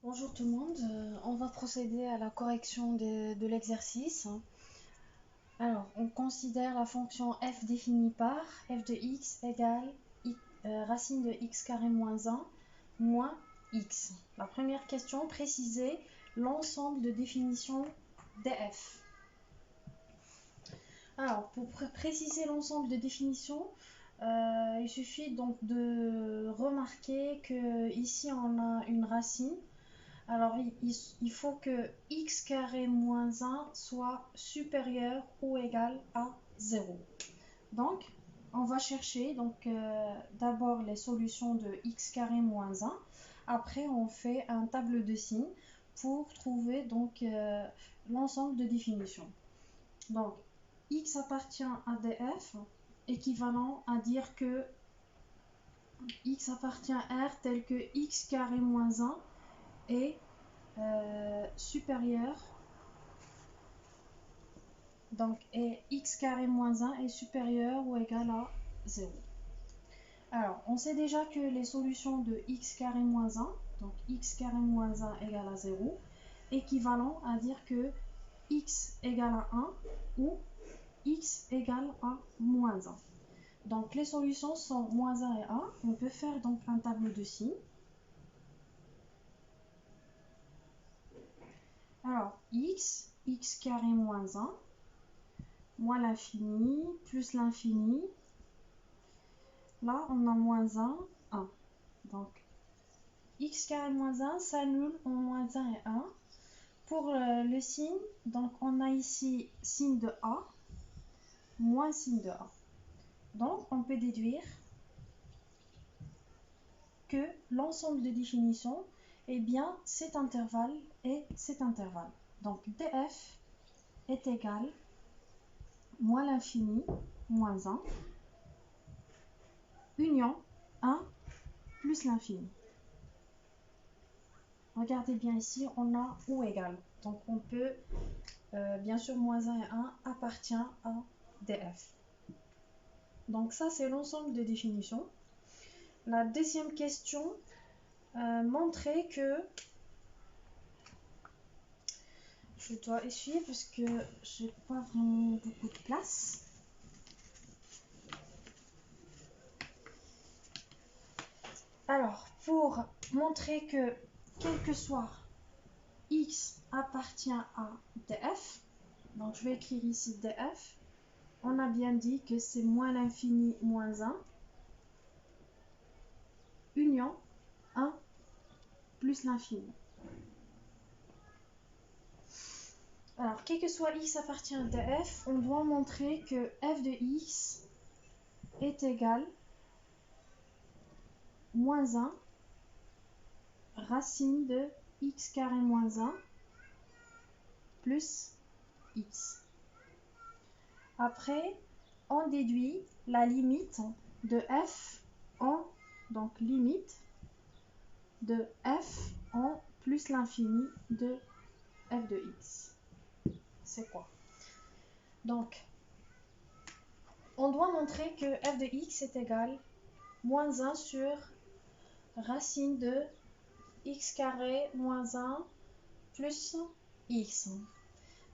Bonjour tout le monde, on va procéder à la correction de l'exercice. Alors, on considère la fonction f définie par f de x égale racine de x carré moins 1 moins x. La première question, préciser l'ensemble de définition df. Alors, pour préciser l'ensemble de définition, il suffit donc de remarquer que ici on a une racine. Alors, il faut que x carré moins 1 soit supérieur ou égal à 0. Donc, on va chercher d'abord les solutions de x carré moins 1. Après, on fait un tableau de signes pour trouver l'ensemble de définitions. Donc, x appartient à df, équivalent à dire que x appartient à R tel que x carré moins 1 est supérieur, et x carré moins 1 est supérieur ou égal à 0. Alors, on sait déjà que les solutions de x carré moins 1, donc x carré moins 1 égale à 0, équivalent à dire que x égale à 1 ou x égale à moins 1. Donc, les solutions sont moins 1 et 1. On peut faire donc un tableau de signes. Alors, x carré moins 1, moins l'infini, plus l'infini. Là, on a moins 1, 1. Donc, x carré moins 1 s'annule en moins 1 et 1. Pour le signe, donc on a ici signe de A, moins signe de A. Donc, on peut déduire que l'ensemble de définitions est bien cet intervalle et cet intervalle. Donc, df est égal moins l'infini, moins 1, union 1 plus l'infini. Regardez bien ici, on a ou égal. Donc, on peut, bien sûr, moins 1 et 1 appartient à df. Donc, ça, c'est l'ensemble de définitions. La deuxième question, montrer que... Je dois essuyer parce que j'ai pas vraiment beaucoup de place. Alors, pour montrer que quel que soit x appartient à df, donc je vais écrire ici df, on a bien dit que c'est moins l'infini moins 1, union 1 plus l'infini. Alors, quel que soit x appartient à df, on doit montrer que f de x est égal moins 1 racine de x carré moins 1 plus x. Après, on déduit la limite de f en, donc limite de f en plus l'infini de f de x. C'est quoi? Donc, on doit montrer que f de x est égal moins 1 sur racine de x carré moins 1 plus x.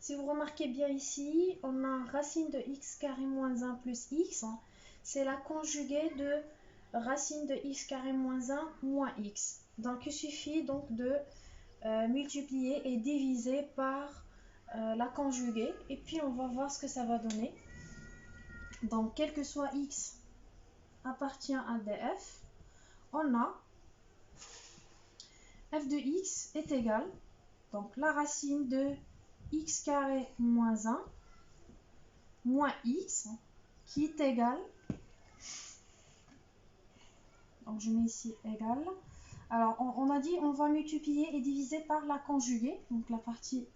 Si vous remarquez bien ici, on a racine de x carré moins 1 plus x. C'est la conjuguée de racine de x carré moins 1 moins x. Donc, il suffit donc de multiplier et diviser par la conjuguée. Et puis, on va voir ce que ça va donner. Donc, quel que soit x appartient à df, on a f de x est égal, donc la racine de x carré moins 1 moins x qui est égal, donc je mets ici égal. Alors on a dit on va multiplier et diviser par la conjuguée, donc la partie,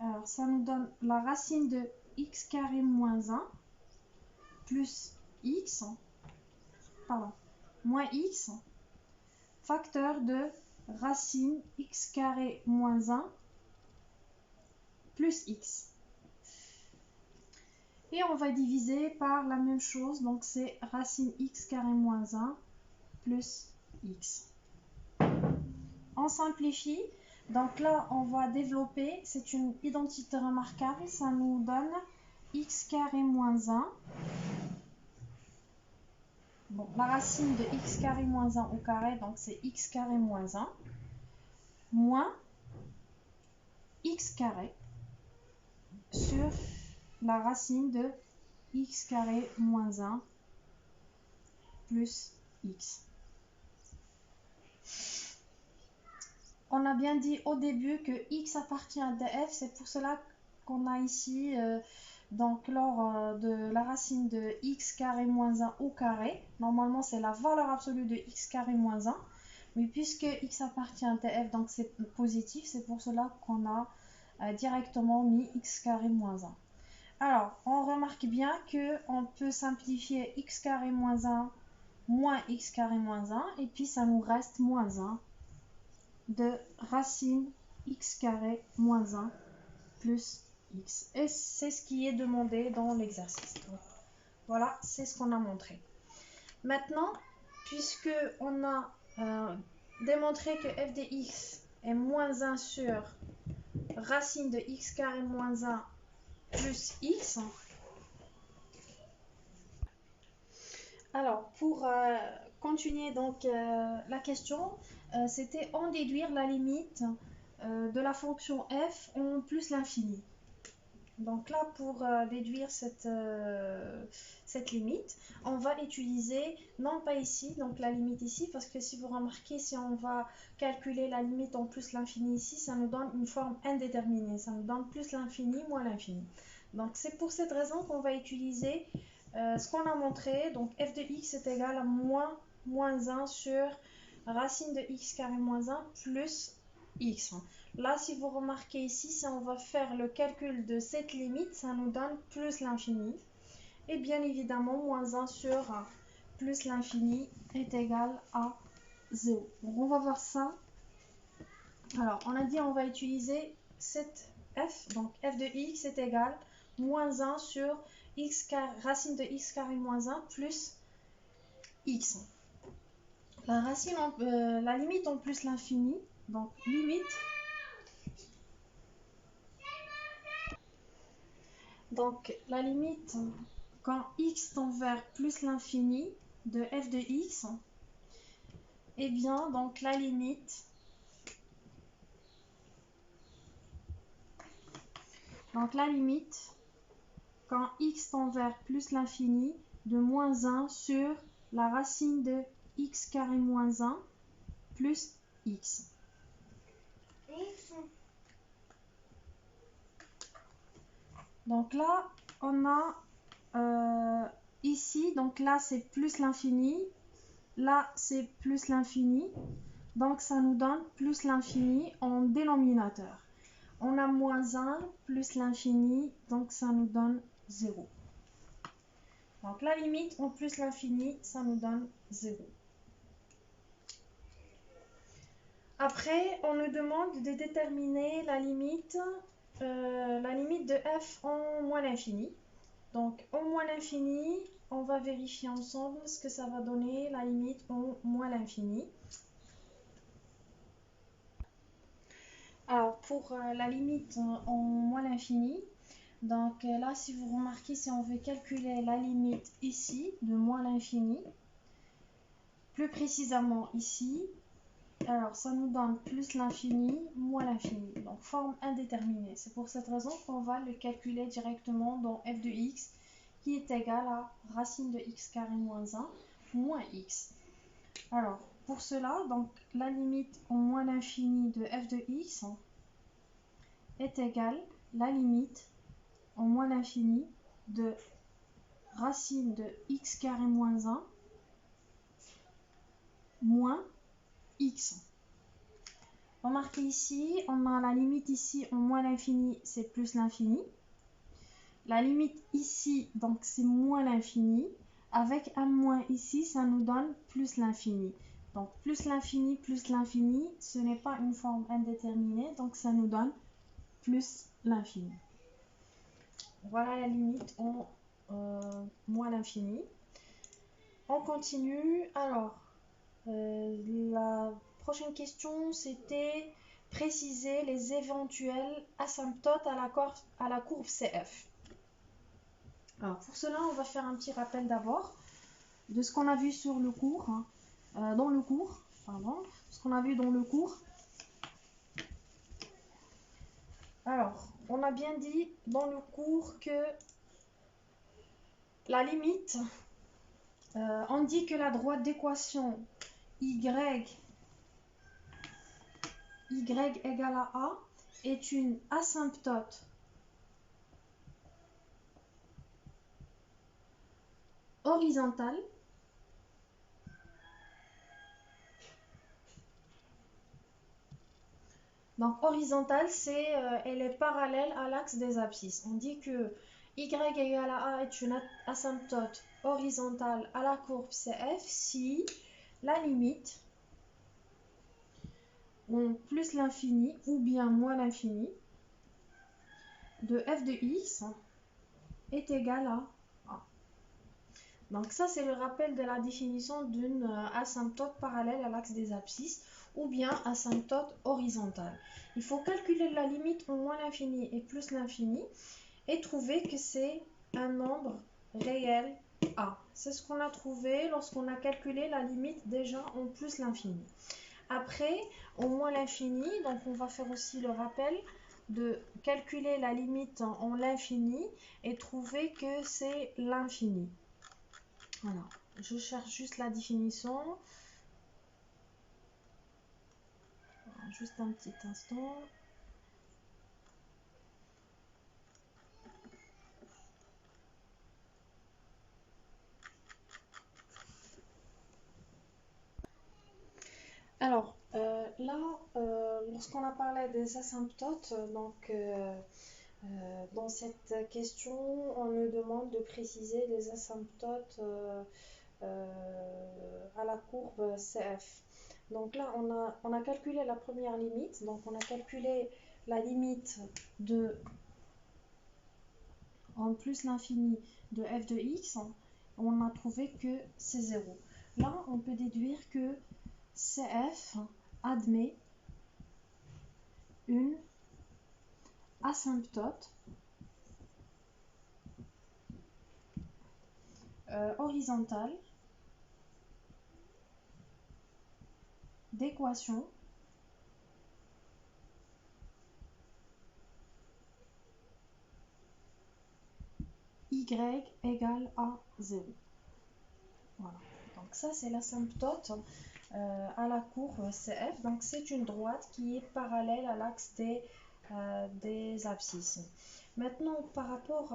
alors ça nous donne la racine de x carré moins 1 plus x, pardon, moins x, facteur de racine x carré moins 1 plus x. Et on va diviser par la même chose, donc c'est racine x carré moins 1 plus x. On on simplifie. Donc là, on va développer. C'est une identité remarquable. Ça nous donne x carré moins 1. Bon, la racine de x carré moins 1 au carré, donc c'est x carré moins 1, moins x carré sur la racine de x carré moins 1 plus x. On a bien dit au début que x appartient à df, c'est pour cela qu'on a ici donc lors de la racine de x carré moins 1 au carré. Normalement c'est la valeur absolue de x carré moins 1, mais puisque x appartient à df, donc c'est positif, c'est pour cela qu'on a directement mis x carré moins 1. Alors, on remarque bien qu'on peut simplifier x carré moins 1 moins x carré moins 1, et puis ça nous reste moins 1 de racine x carré moins 1 plus x. Et c'est ce qui est demandé dans l'exercice. Voilà, c'est ce qu'on a montré. Maintenant, puisque on a démontré que f de x est moins 1 sur racine de x carré moins 1 plus x. Alors, pour continuer donc la question, c'était en déduire la limite de la fonction f en plus l'infini. Donc là, pour déduire cette limite, on va utiliser, non pas ici, donc la limite ici, parce que si vous remarquez, si on va calculer la limite en plus l'infini ici, ça nous donne une forme indéterminée, ça nous donne plus l'infini moins l'infini. Donc c'est pour cette raison qu'on va utiliser ce qu'on a montré, donc f de x est égal à moins 1 sur racine de x carré moins 1 plus x. Là, si vous remarquez ici, si on va faire le calcul de cette limite, ça nous donne plus l'infini. Et bien évidemment, moins 1 sur plus l'infini est égal à 0. Donc on va voir ça. Alors, on a dit on va utiliser cette f. Donc f de x est égal à moins 1 sur x carré, racine de x carré moins 1 plus x. La limite en plus l'infini, donc limite. Donc la limite quand x tend vers plus l'infini de f de x, et bien donc la limite quand x tend vers plus l'infini de moins 1 sur la racine de x carré moins 1 plus x. Donc là, on a ici, donc là c'est plus l'infini, là c'est plus l'infini, donc ça nous donne plus l'infini en dénominateur. On a moins 1 plus l'infini, donc ça nous donne 0. Donc la limite en plus l'infini, ça nous donne 0. Après, on nous demande de déterminer la limite de f en moins l'infini. Donc en moins l'infini, on va vérifier ensemble ce que ça va donner la limite en moins l'infini. Alors pour la limite en moins l'infini, donc là si vous remarquez, si on veut calculer la limite ici de moins l'infini, plus précisément ici, alors ça nous donne plus l'infini moins l'infini, donc forme indéterminée. C'est pour cette raison qu'on va le calculer directement dans f de x qui est égal à racine de x carré moins 1 moins x. Alors pour cela, donc la limite en moins l'infini de f de x est égale à la limite en moins l'infini de racine de x carré moins 1 moins x. Remarquez ici, on a la limite ici en moins l'infini, c'est plus l'infini. La limite ici, donc c'est moins l'infini. Avec un moins ici, ça nous donne plus l'infini. Donc plus l'infini, ce n'est pas une forme indéterminée, donc ça nous donne plus l'infini. Voilà la limite en moins l'infini. On continue. Alors, la prochaine question, c'était préciser les éventuels asymptotes à la courbe CF. Alors, pour cela, on va faire un petit rappel d'abord de ce qu'on a vu sur le cours, dans le cours, pardon, ce qu'on a vu dans le cours. Alors, on a bien dit dans le cours que la limite, on dit que la droite d'équation y égale à A est une asymptote horizontale Donc horizontale, c'est elle est parallèle à l'axe des abscisses. On dit que y égale à A est une asymptote horizontale à la courbe CF si la limite en plus l'infini ou bien moins l'infini de f de x est égale à A. Donc ça, c'est le rappel de la définition d'une asymptote parallèle à l'axe des abscisses ou bien asymptote horizontale. Il faut calculer la limite en moins l'infini et plus l'infini et trouver que c'est un nombre réel A. C'est ce qu'on a trouvé lorsqu'on a calculé la limite déjà en plus l'infini. Après, au moins l'infini, donc on va faire aussi le rappel de calculer la limite en l'infini et trouver que c'est l'infini. Voilà, je cherche juste la définition. Juste un petit instant. Alors, là, lorsqu'on a parlé des asymptotes, dans cette question, on nous demande de préciser les asymptotes à la courbe CF. Donc là, on a calculé la première limite. Donc on a calculé la limite de en plus l'infini de f de x. On a trouvé que c'est 0. Là, on peut déduire que CF admet une asymptote horizontale d'équation y égale à 0. Voilà. Donc ça, c'est l'asymptote à la courbe CF. Donc c'est une droite qui est parallèle à l'axe des abscisses. Maintenant, par rapport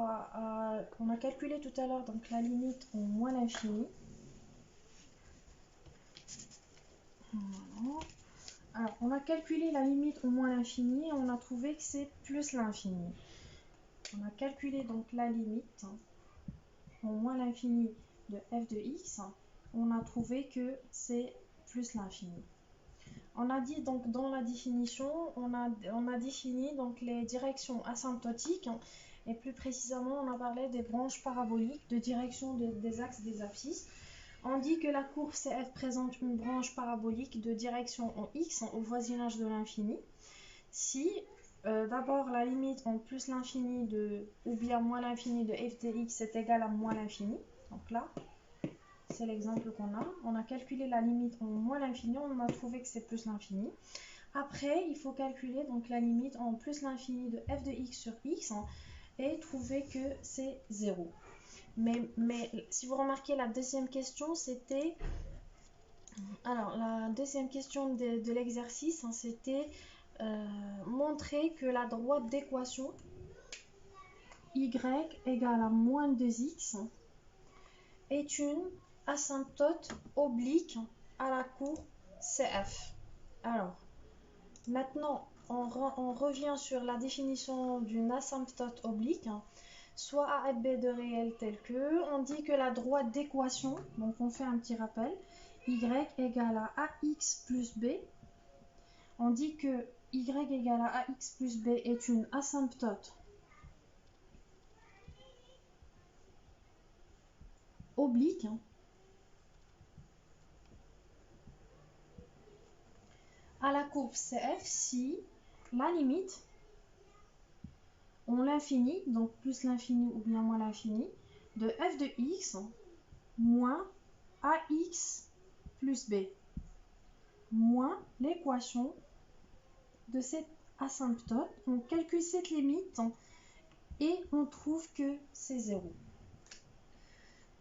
on a calculé tout à l'heure donc la limite en moins l'infini. Voilà. Alors, on a calculé la limite au moins l'infini et on a trouvé que c'est plus l'infini. On a calculé donc la limite au moins l'infini de f de x. On a trouvé que c'est plus l'infini. On a dit donc dans la définition, on a défini donc les directions asymptotiques et plus précisément on a parlé des branches paraboliques de direction des axes des abscisses. On dit que la courbe CF présente une branche parabolique de direction en x au voisinage de l'infini. Si d'abord la limite en plus l'infini de ou bien moins l'infini de f de x est égale à moins l'infini. Donc là, c'est l'exemple qu'on a. On a calculé la limite en moins l'infini, on a trouvé que c'est plus l'infini. Après, il faut calculer donc la limite en plus l'infini de f de x sur x et trouver que c'est 0. Mais si vous remarquez, la deuxième question, c'était... Alors, la deuxième question de l'exercice, c'était montrer que la droite d'équation y égale à moins 2x est une asymptote oblique à la courbe CF. Alors, maintenant, on revient sur la définition d'une asymptote oblique. Soit A et B de réel tel que, on dit que la droite d'équation, donc on fait un petit rappel, y égale à ax plus b. On dit que y égale à ax plus b est une asymptote oblique à la courbe CF si la limite on l'infini, donc plus l'infini ou bien moins l'infini, de f de x moins ax plus b, moins l'équation de cette asymptote. On calcule cette limite et on trouve que c'est 0.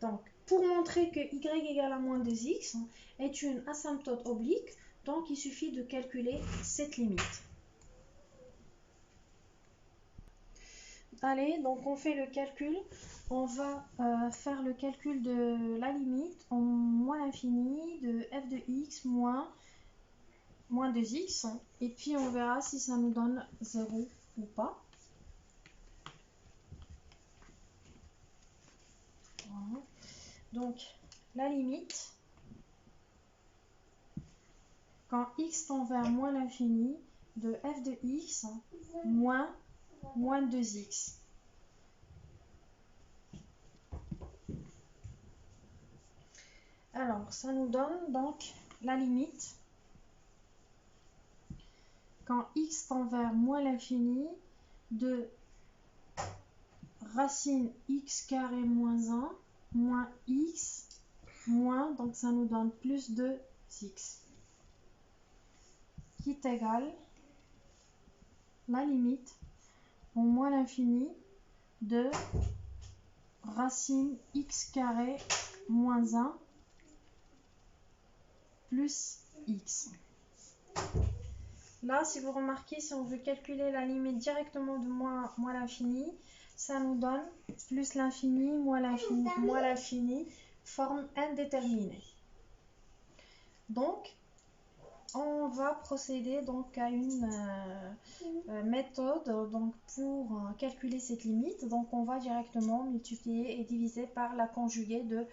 Donc, pour montrer que y égale à moins 2x est une asymptote oblique, donc il suffit de calculer cette limite. Allez, donc on fait le calcul. On va faire le calcul de la limite en moins l'infini de f de x moins 2x. Et puis on verra si ça nous donne 0 ou pas. Voilà. Donc la limite, quand x tend vers moins l'infini, de f de x moins 2x. Alors, ça nous donne donc la limite quand x tend vers moins l'infini de racine x carré moins 1 moins x moins, donc ça nous donne plus 2x, qui est égal la limite au moins l'infini de racine x carré moins 1 plus x. Là, si vous remarquez, si on veut calculer la limite directement de moins l'infini, ça nous donne plus l'infini, moins l'infini, forme indéterminée. Donc, on va procéder donc à une méthode donc pour calculer cette limite. Donc, on va directement multiplier et diviser par la conjuguée de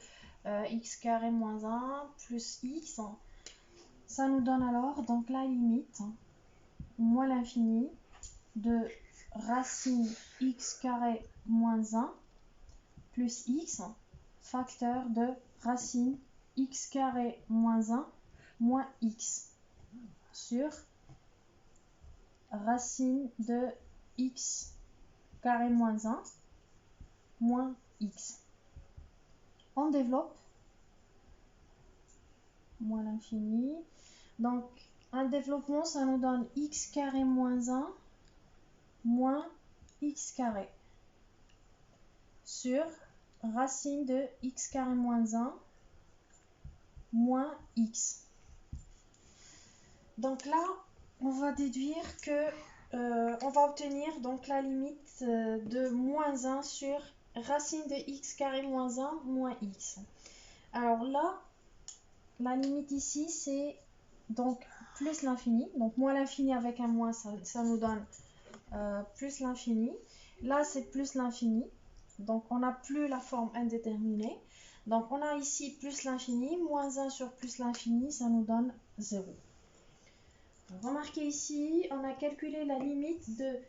x carré moins 1 plus x. Ça nous donne alors donc la limite moins l'infini de racine x carré moins 1 plus x facteur de racine x carré moins 1 moins x sur racine de x carré moins 1 moins x. On développe moins l'infini. Donc, un développement, ça nous donne x carré moins 1 moins x carré sur racine de x carré moins 1 moins x. Donc là, on va déduire que on va obtenir donc la limite de moins 1 sur racine de x carré moins 1 moins x. Alors là, la limite ici, c'est donc plus l'infini. Donc moins l'infini avec un moins, ça nous donne plus l'infini. Là, c'est plus l'infini. Donc on n'a plus la forme indéterminée. Donc on a ici plus l'infini, moins 1 sur plus l'infini, ça nous donne 0. Remarquez ici, on a calculé la limite de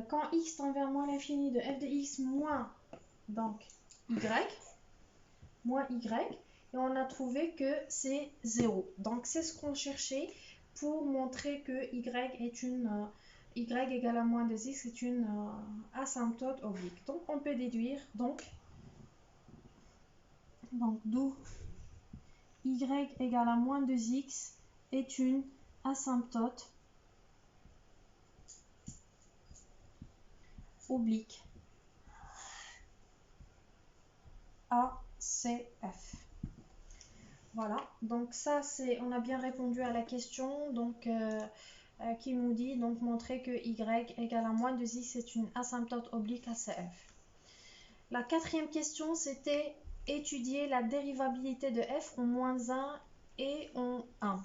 quand x tend vers moins l'infini de f de x moins donc y, moins y, et on a trouvé que c'est 0. Donc c'est ce qu'on cherchait pour montrer que y est une y égale à moins 2x est une asymptote oblique. Donc on peut déduire donc d'où y égale à moins 2x est une asymptote oblique ACF. Voilà, donc ça c'est, on a bien répondu à la question donc qui nous dit donc montrer que y égale à moins 2x c'est une asymptote oblique ACF. La quatrième question c'était étudier la dérivabilité de f en moins 1 et en 1.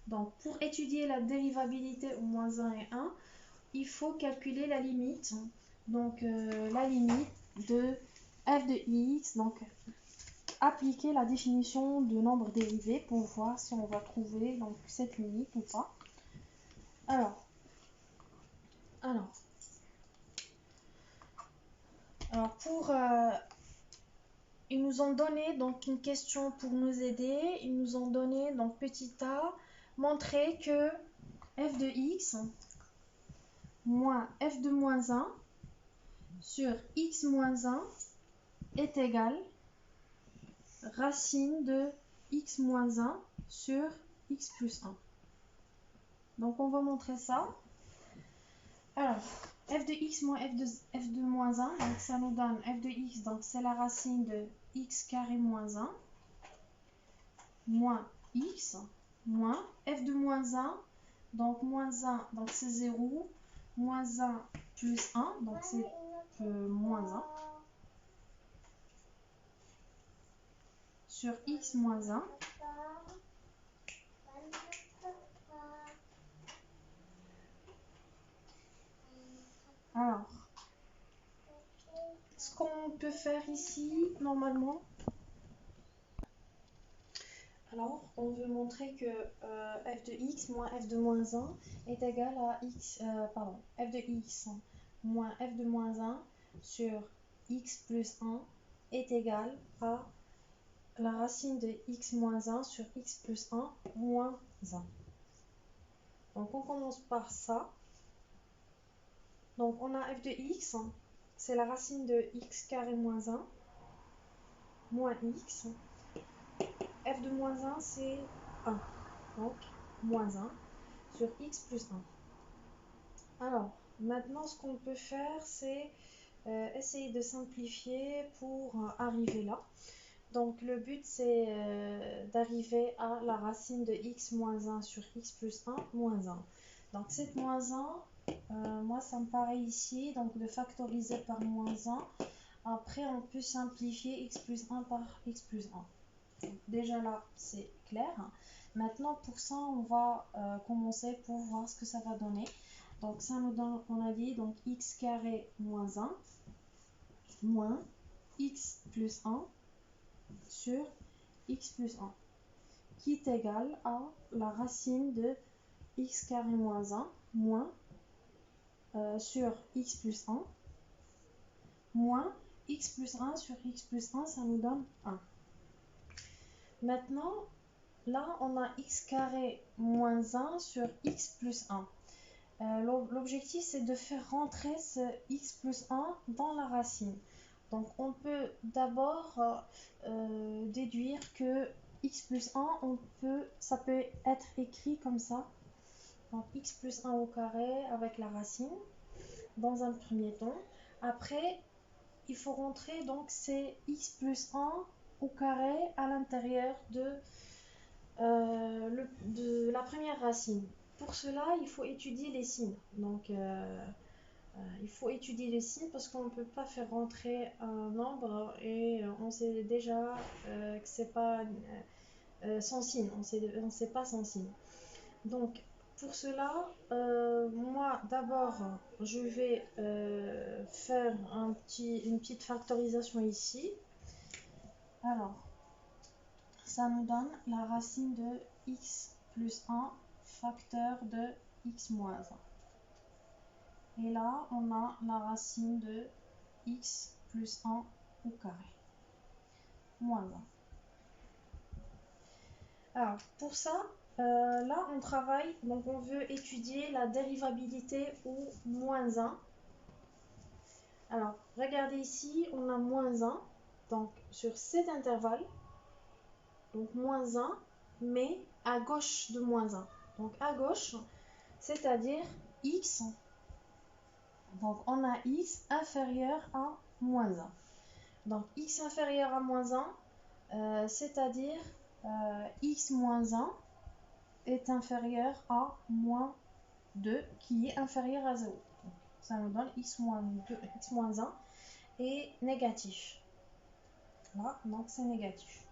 Donc pour étudier la dérivabilité en moins 1 et 1, il faut calculer la limite. Donc la limite de f de x, donc appliquer la définition de nombre dérivé pour voir si on va trouver donc cette limite ou pas. Alors pour ils nous ont donné donc une question pour nous aider. Ils nous ont donné donc petit a montrer que f de x moins f de moins 1 sur x moins 1 est égal racine de x moins 1 sur x plus 1. Donc on va montrer ça. Alors, f de x moins f de moins 1, donc ça nous donne f de x, donc c'est la racine de x carré moins 1, moins x, moins f de moins 1, donc moins 1, donc c'est 0, moins 1 plus 1, donc c'est moins 1, sur x moins 1. Alors, ce qu'on peut faire ici, normalement, alors on veut montrer que f de x moins f de moins 1 est égal à f de x moins f de moins 1 sur x plus 1 est égal à la racine de x moins 1 sur x plus 1 moins 1. Donc on commence par ça. Donc on a f de x, c'est la racine de x carré moins 1, moins x. F de moins 1, c'est 1. Donc moins 1 sur x plus 1. Alors, maintenant ce qu'on peut faire, c'est essayer de simplifier pour arriver là. Donc le but, c'est d'arriver à la racine de x moins 1 sur x plus 1 moins 1. Donc cette moins 1, moi ça me paraît ici, donc de factoriser par moins 1. Après on peut simplifier x plus 1 par x plus 1. Donc, déjà là c'est clair. Maintenant pour ça on va commencer pour voir ce que ça va donner. Donc ça nous donne, on a dit, donc x carré moins 1 moins x plus 1 sur x plus 1 qui est égal à la racine de x carré moins 1 moins sur x plus 1 moins x plus 1 sur x plus 1, ça nous donne 1. Maintenant, là, on a x carré moins 1 sur x plus 1. L'objectif, c'est de faire rentrer ce x plus 1 dans la racine. Donc, on peut d'abord déduire que x plus 1, ça peut être écrit comme ça. Donc, x plus 1 au carré avec la racine, dans un premier temps. Après, il faut rentrer, donc c'est x plus 1 au carré à l'intérieur de la première racine. Pour cela, il faut étudier les signes. Donc, il faut étudier les signes parce qu'on ne peut pas faire rentrer un nombre et on sait déjà que c'est pas sans signe. On sait pas sans signe. Donc, pour cela, moi d'abord, je vais faire une petite factorisation ici. Alors, ça nous donne la racine de x plus 1 facteur de x moins 1. Et là, on a la racine de x plus 1 au carré, moins 1. Alors, pour ça, là, on travaille, donc on veut étudier la dérivabilité au moins 1. Alors, regardez ici, on a moins 1, donc sur cet intervalle, donc moins 1, mais à gauche de moins 1. Donc à gauche, c'est-à-dire x, donc on a x inférieur à moins 1. Donc x inférieur à moins 1, c'est-à-dire x moins 1 est inférieur à moins 2 qui est inférieur à 0. Donc, ça nous donne x moins 2, x moins 1 est négatif. Là, donc c'est négatif.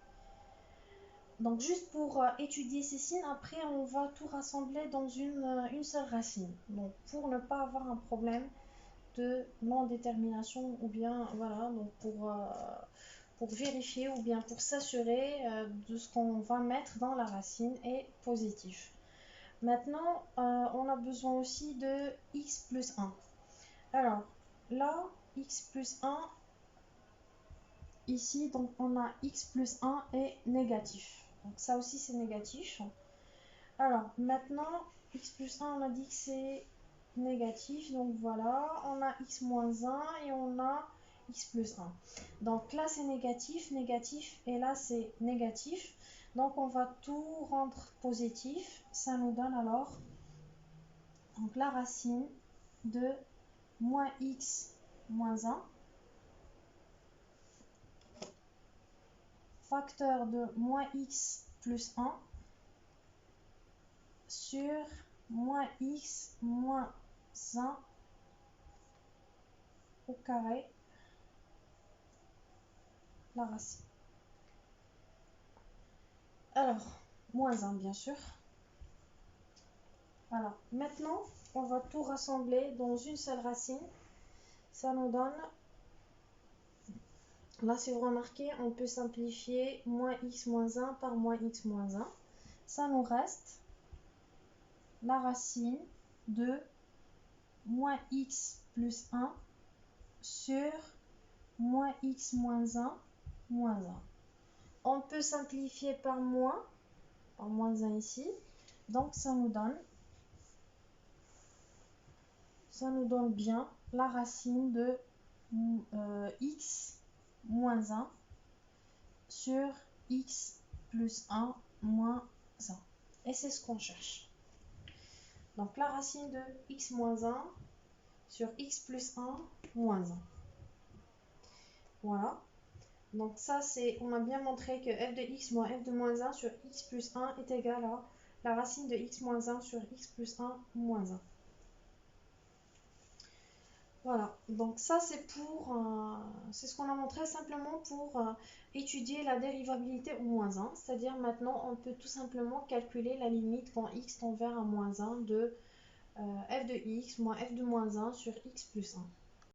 Donc juste pour étudier ces signes, après on va tout rassembler dans une seule racine. Donc pour ne pas avoir un problème de non-détermination ou bien voilà, donc pour vérifier ou bien pour s'assurer de ce qu'on va mettre dans la racine est positif. Maintenant, on a besoin aussi de x plus 1. Alors là, x plus 1, ici, donc on a x plus 1 est négatif. Donc ça aussi c'est négatif. Alors, maintenant, x plus 1, on a dit que c'est négatif. Donc voilà, on a x moins 1 et on a x plus 1. Donc là, c'est négatif, négatif, et là, c'est négatif. Donc on va tout rendre positif. Ça nous donne alors donc, la racine de moins x moins 1 facteur de moins x plus 1 sur moins x moins 1 au carré, la racine. Alors, moins 1 bien sûr. Alors, maintenant, on va tout rassembler dans une seule racine. Ça nous donne, là si vous remarquez, on peut simplifier moins x moins 1 par moins x moins 1. Ça nous reste la racine de moins x plus 1 sur moins x moins 1 moins 1. On peut simplifier par moins 1 ici. Donc ça nous donne bien la racine de x moins 1 sur x plus 1 moins 1. Et c'est ce qu'on cherche. Donc la racine de x moins 1 sur x plus 1 moins 1. Voilà. Donc ça, on a bien montré que f de x moins f de moins 1 sur x plus 1 est égal à la racine de x moins 1 sur x plus 1 moins 1. Voilà, donc ça c'est ce qu'on a montré simplement pour étudier la dérivabilité au moins 1. C'est-à-dire maintenant on peut tout simplement calculer la limite quand x tend vers un moins 1 de f de x moins f de moins 1 sur x plus 1.